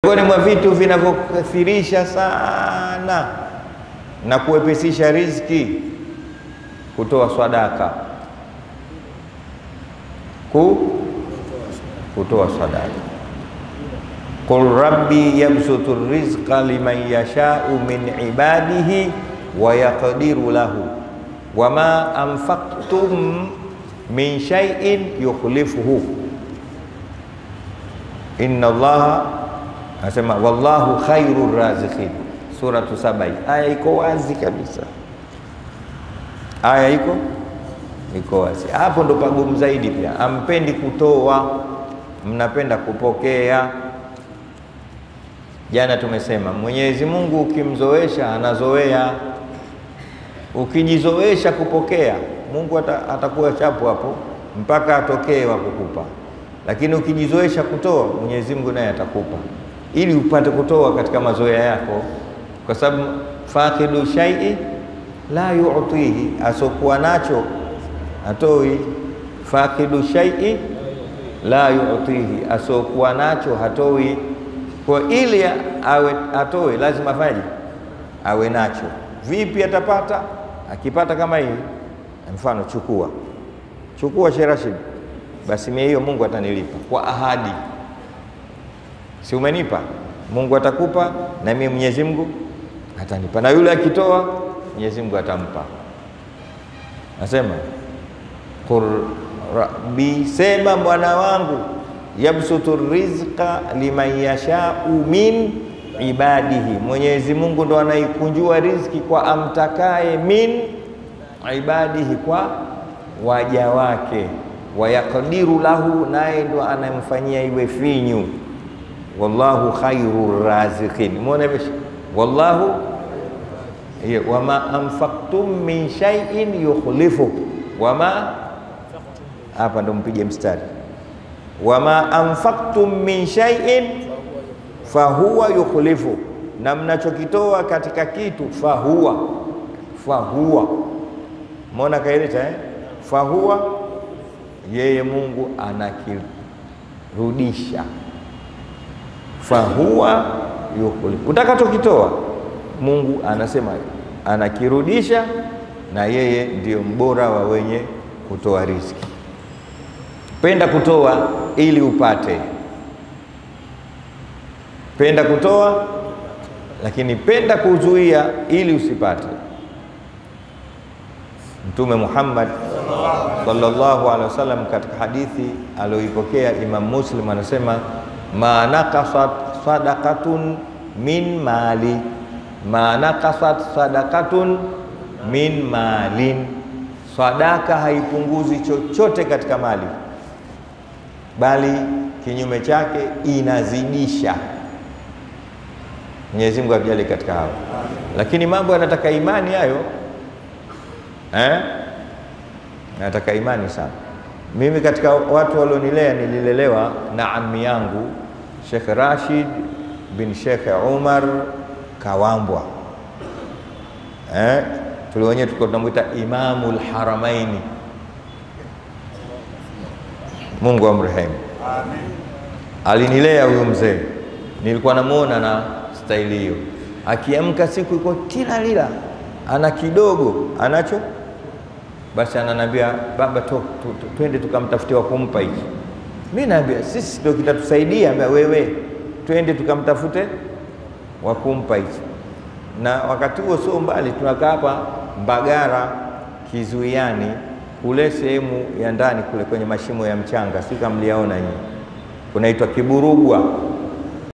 Miongoni mwa vitu vinavyokathirisha sana na kuwepesisha riziki, kutoa sadaka. Kutoa sadaka. Qul rabbi yabsutu rizqa liman yasha'u min ibadihi wa yaqdiru lahu wama anfaqtum min shay'in yukhlifuhu inna Allaha, anasema wallahu khairur raziqin. Suratu Sabai. Aya iko wazi kabisa, aya iko wazi. Hapo ndo pagumu zaidi. Pia ampendi kutoa, mnapenda kupokea. Jana tumesema Mwenyezi Mungu ukimzoesha anazoea. Ukijizoesha kupokea, Mungu atakuwa chapu hapo mpaka atokee wa kukupa. Lakini ukijizoesha kutoa, Mwenyezi Mungu naye atakupa ili upate kutoa katika mazoea yako, kwa sababu faqidu shay'i la yu'tihi, asokuwa nacho hatoi. Faqidu shay'i la yu'tihi, asokuwa nacho hatoi. Kwa ili awe atoe lazima afanye awe nacho. Vipi atapata? Akipata kama hii, mfano chukua Sheikh Rashid, basi mimi hiyo Mungu atanilipa kwa ahadi. Si umenipa? Mungu atakupa na mimi Mwenyezi Mungu atanipa, na yule akitoa Mwenyezi Mungu atampa. Nasema qur rabbi, sema Bwana wangu, yabsutu rizqa liman yasha'u min ibadihi, Mwenyezi Mungu ndo anaikunjua riziki kwa amtakaye, min ibadihi, kwa waja wake, wayaqdiru lahu, naye ndo anamfanyia iwe finyu. Wallahu khairur raziqin. Muone bishi, wallahu wama anfaqtum min shay'in yukhlifu, wama, hapa ndo mpige mstari, wama anfaqtum min shay'in fahuwa yukhlifu, na mnachokitoa katika kitu fahuwa. Muona kaileta fahuwa, yeye Mungu anakirudisha. Fahuwa yukhlifu, utakachokitoa Mungu anasema anakirudisha, na yeye ndio mbora wa wenye kutoa riziki. Penda kutoa ili upate. Penda kutoa, lakini penda kuzuia ili usipate. Mtume Muhammad sallallahu alaihi wasallam katika hadithi aliyoipokea Imam Muslim anasema, ma naqasat sadaqatun min mali, ma naqasat sadaqatun min malin, sadaka haipunguzi chochote katika mali, bali kinyume chake inazidisha. Mwenyezi Mungu ajalie katika hao. Lakini mambo yanataka imani hayo, yanataka imani sana. Mimi katika watu walionilea, nililelewa na ammi yangu Sheikh Rashid bin Sheikh Umar Kawambwa. Tuliwenye tulikuwa tunamuita Imamul Haramaini, Mungu amrehemu. Amen. Alinilea huyo mzee, nilikuwa namuona na staili hiyo. Akiamka siku iko tilalila, ana kidogo anacho, basi ananiambia, baba twende tukamtafutie wa kumpa hiki. Mimi naambia sisi ndio kitatusaidia. Wewe twende tukamtafute wa kumpa hiki. Na wakati huo sio mbali, tunakaa hapa Mbagara Kizuiani, kule sehemu ya ndani kule kwenye mashimo ya mchanga, si kama mliaona nyinyi, kunaitwa Kiburugwa.